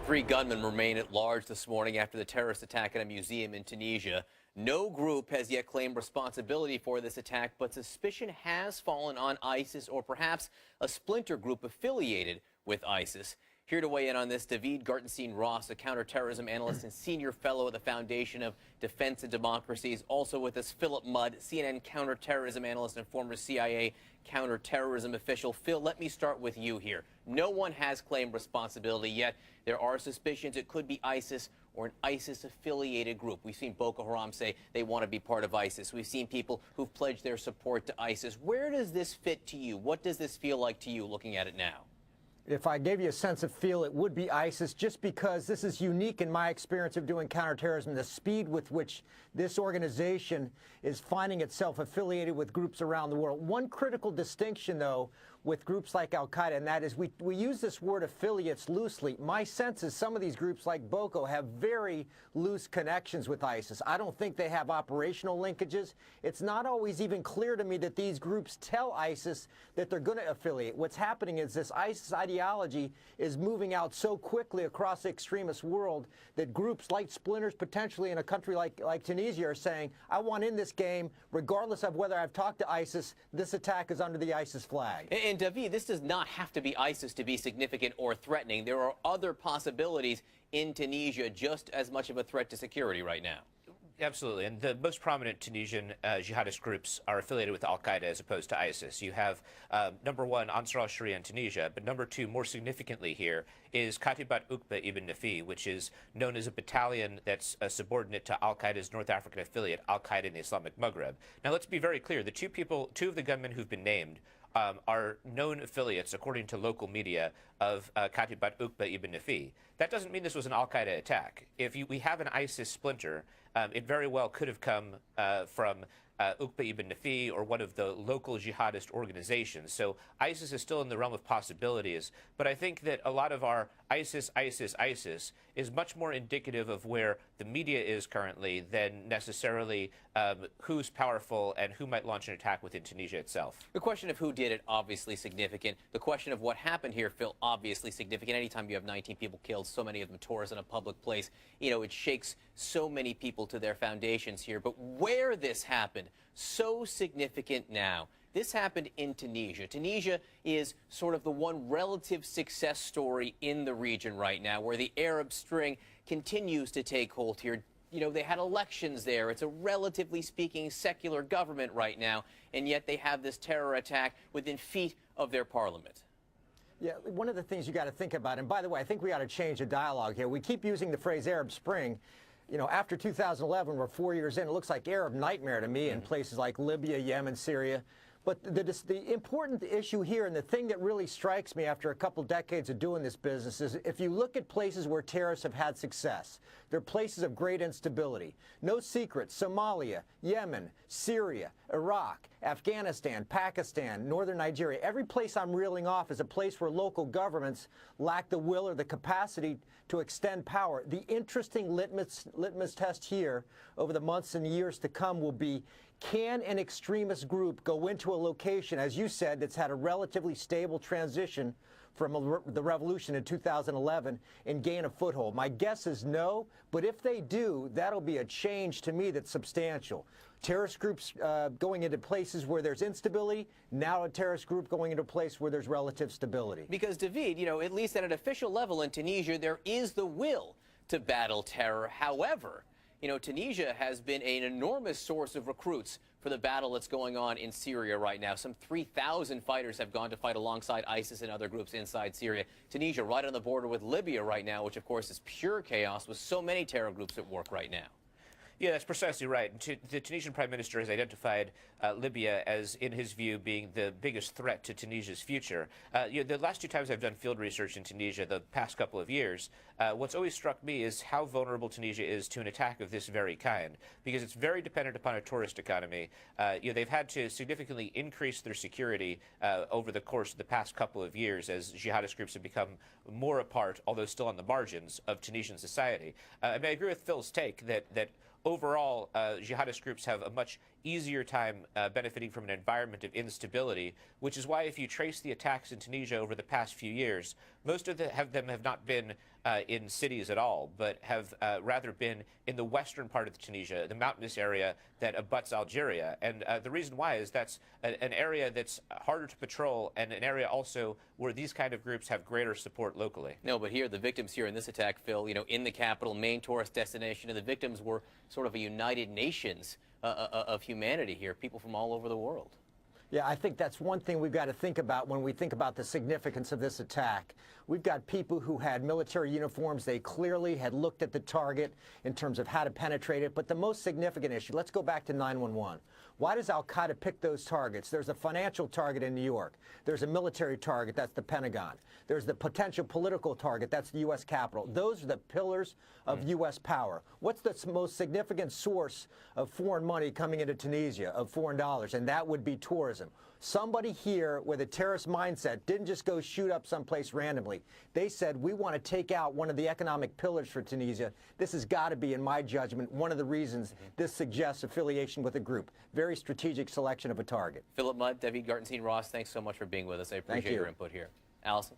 Three gunmen remain at large this morning after the terrorist attack at a museum in Tunisia. No group has yet claimed responsibility for this attack, but suspicion has fallen on ISIS or perhaps a splinter group affiliated with ISIS. Here to weigh in on this, Gartenstein-Ross, a counterterrorism analyst and senior fellow at the Foundation of Defense and Democracy, is also with us. Philip Mudd, CNN counterterrorism analyst and former CIA counterterrorism official. Phil, let me start with you here. No one has claimed responsibility yet. There are suspicions it could be ISIS or an ISIS-affiliated group. We've seen Boko Haram say they want to be part of ISIS. We've seen people who've pledged their support to ISIS. Where does this fit to you? What does this feel like to you looking at it now? If I gave you a sense of feel, it would be ISIS, just because this is unique in my experience of doing counterterrorism, the speed with which this organization is finding itself affiliated with groups around the world. One critical distinction, though, with groups like al-Qaeda, and that is we use this word affiliates loosely. My sense is some of these groups like Boko have very loose connections with ISIS. I don't think they have operational linkages. It's not always even clear to me that these groups tell ISIS that they're going to affiliate. What's happening is this ISIS ideology is moving out so quickly across the extremist world that groups like splinters, potentially in a country like Tunisia, are saying, I want in this game, regardless of whether I've talked to ISIS, this attack is under the ISIS flag. And David, this does not have to be ISIS to be significant or threatening. There are other possibilities in Tunisia just as much of a threat to security right now. Absolutely, and the most prominent Tunisian jihadist groups are affiliated with al-Qaeda as opposed to ISIS. You have, number one, Ansar al-Sharia in Tunisia, but number two, more significantly here, is Katibat Uqba ibn Nafi, which is known as a battalion that's subordinate to al-Qaeda's North African affiliate, al-Qaeda in the Islamic Maghreb. Now, let's be very clear. The two of the gunmen who've been named are known affiliates, according to local media, of Katibat Uqba ibn Nafi. That doesn't mean this was an al-Qaeda attack. If we have an ISIS splinter, it very well could have come from Uqba ibn Nafi or one of the local jihadist organizations. So ISIS is still in the realm of possibilities. But I think that a lot of our ISIS is much more indicative of where the media is currently than necessarily who's powerful and who might launch an attack within Tunisia itself. The question of who did it, obviously significant. The question of what happened here, Phil, obviously significant. Anytime you have 19 people killed, so many of them tourists in a public place, you know, it shakes so many people to their foundations here. But where this happened, so significant now. This happened in Tunisia. Tunisia is sort of the one relative success story in the region right now, where the Arab Spring continues to take hold here. You know, they had elections there. It's a relatively speaking secular government right now, and yet they have this terror attack within feet of their parliament. Yeah, one of the things you got to think about, and by the way, I think we got to change the dialogue here. We keep using the phrase Arab Spring. You know, after 2011, we're 4 years in, it looks like Arab nightmare to me in places like Libya, Yemen, Syria. But the important issue here, and the thing that really strikes me after a couple decades of doing this business, is if you look at places where terrorists have had success, they're places of great instability. No secret, Somalia, Yemen, Syria, Iraq, Afghanistan, Pakistan, northern Nigeria. Every place I'm reeling off is a place where local governments lack the will or the capacity to extend power. The interesting litmus test here over the months and years to come will be, can an extremist group go into a location, as you said, that's had a relatively stable transition from the revolution in 2011 and gain a foothold? My guess is no, but if they do, that'll be a change to me that's substantial. Terrorist groups going into places where there's instability, now a terrorist group going into a place where there's relative stability. Because, David, you know, at least at an official level in Tunisia, there is the will to battle terror. However, you know, Tunisia has been an enormous source of recruits for the battle that's going on in Syria right now. Some 3,000 fighters have gone to fight alongside ISIS and other groups inside Syria. Tunisia right on the border with Libya right now, which, of course, is pure chaos with so many terror groups at work right now. Yeah, that's precisely right. The Tunisian Prime Minister has identified Libya as, in his view, being the biggest threat to Tunisia's future. You know, the last two times I've done field research in Tunisia, the past couple of years, what's always struck me is how vulnerable Tunisia is to an attack of this very kind, because it's very dependent upon a tourist economy. You know, they've had to significantly increase their security over the course of the past couple of years as jihadist groups have become more a part, although still on the margins, of Tunisian society. I mean, I agree with Phil's take that overall, jihadist groups have a much easier time benefiting from an environment of instability, which is why if you trace the attacks in Tunisia over the past few years, most of them have not been in cities at all, but have rather been in the western part of Tunisia, the mountainous area that abuts Algeria. And the reason why is that's an area that's harder to patrol, and an area also where these kind of groups have greater support locally. No, but here, the victims here in this attack, Phil, in the capital, main tourist destination, and the victims were sort of a United Nations of humanity here, people from all over the world. Yeah, I think that's one thing we've got to think about when we think about the significance of this attack. We've got people who had military uniforms. They clearly had looked at the target in terms of how to penetrate it. But the most significant issue, let's go back to 9/11. Why does al-Qaeda pick those targets? There's a financial target in New York. There's a military target, that's the Pentagon. There's the potential political target, that's the U.S. Capitol. Those are the pillars of U.S. power. What's the most significant source of foreign money coming into Tunisia, of foreign dollars? And that would be tourism. Somebody here with a terrorist mindset didn't just go shoot up someplace randomly. They said, we want to take out one of the economic pillars for Tunisia. This has got to be, in my judgment, one of the reasons this suggests affiliation with a group. Very strategic selection of a target. Philip Mudd, David Gartenstein-Ross, thanks so much for being with us. I appreciate your input here. Allison?